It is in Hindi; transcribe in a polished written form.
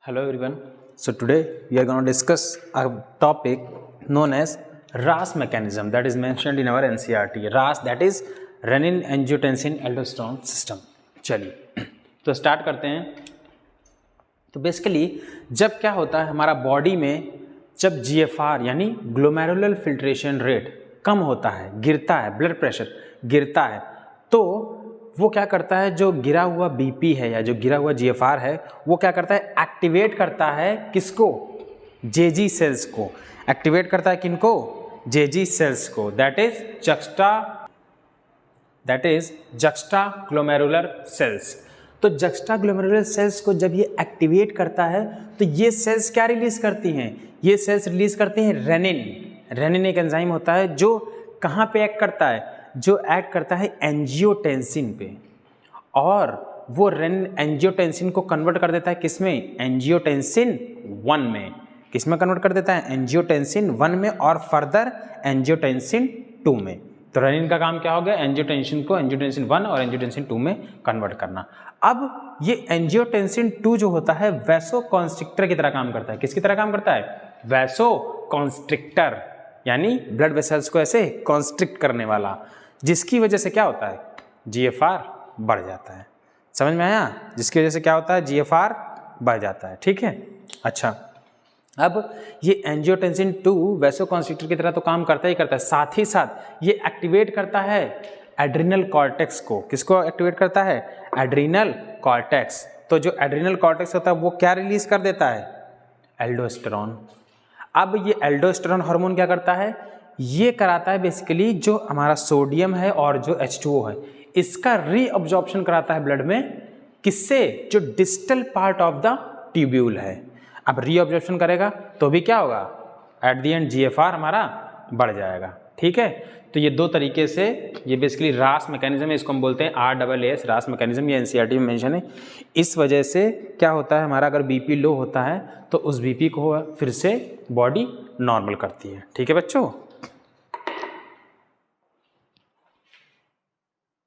Hello everyone. So today we are going to discuss a topic known as RAS mechanism that is mentioned in our NCERT. RAS that is renin angiotensin aldosterone system. चलिए तो स्टार्ट करते हैं. तो बेसिकली जब क्या होता है हमारा बॉडी में, जब GFR यानी ग्लोमेरुलर फिल्ट्रेशन रेट कम होता है, गिरता है, ब्लड प्रेशर गिरता है, तो वो क्या करता है, जो गिरा हुआ BP है या जो गिरा हुआ GFR है वो क्या करता है, एक्टिवेट करता है किसको, JG सेल्स को. एक्टिवेट करता है किनको, JG सेल्स को. That is juxtaglomerular cells. तो जक्स्टा ग्लोमेरुलर सेल्स को जब ये एक्टिवेट करता है तो ये सेल्स क्या रिलीज करती हैं, ये सेल्स रिलीज करती हैं रेनिन. रेनिन एक एंजाइम होता है जो कहाँ पे एक्ट करता है, जो एक्ट करता है एंजियोटेंसिन पे, और वो रेनिन एंजियोटेंसिन को कन्वर्ट कर देता है किसमें, एंजियोटेंसिन 1 में. किसमें कन्वर्ट कर देता है, एंजियोटेंसिन 1 में, और फर्दर एंजियोटेंसिन 2 में. तो रेनिन का काम क्या हो गया, एंजियोटेंसिन को एंजियोटेंसिन 1 और एंजियोटेंसिन 2 में कन्वर्ट करना. अब ये एंजियोटेंसिन 2 जो होता है वैसोकॉन्स्ट्रिक्टर की तरह काम करता है. किसकी तरह काम करता है, वैसोकॉन्स्ट्रिक्टर, यानी ब्लड वेसल्स को ऐसे कॉन्स्ट्रिक्ट करने वाला, जिसकी वजह से क्या होता है, GFR बढ़ जाता है. समझ में आया, जिसकी वजह से क्या होता है, GFR बढ़ जाता है. ठीक है. अच्छा, अब ये एंजियोटेंसिन 2 वैसोकॉन्स्ट्रिक्टर की तरह तो काम करता ही करता है, साथ ही साथ ये एक्टिवेट करता है एड्रिनल कॉर्टेक्स को. किसको एक्टिवेट करता है, एड्रिनल कॉर्टेक्स. तो जो एड्रिनल कॉर्टेक्स होता है वो क्या रिलीज कर देता है, एल्डोस्टेरॉन. अब ये एल्डोस्टेरॉन हार्मोन क्या करता है, ये कराता है बेसिकली जो हमारा सोडियम है और जो H2O है, इसका रीअब्जॉर्प्शन कराता है ब्लड में. किससे, जो distal part of the tubule है. अब रीअब्जॉर्प्शन करेगा तो भी क्या होगा, एट द एंड GFR हमारा बढ़ जाएगा. ठीक है. तो ये दो तरीके से ये बेसिकली रास मैकेनिज्म है, इसको हम बोलते हैं RAAS रास मैकेनिज्म. ये NCERT में मेंशन है. इस वजह से क्या होता है, हमारा अगर BP लो होता है तो उस BP को फिर से बॉडी नॉर्मल करती है. ठीक है बच्चों.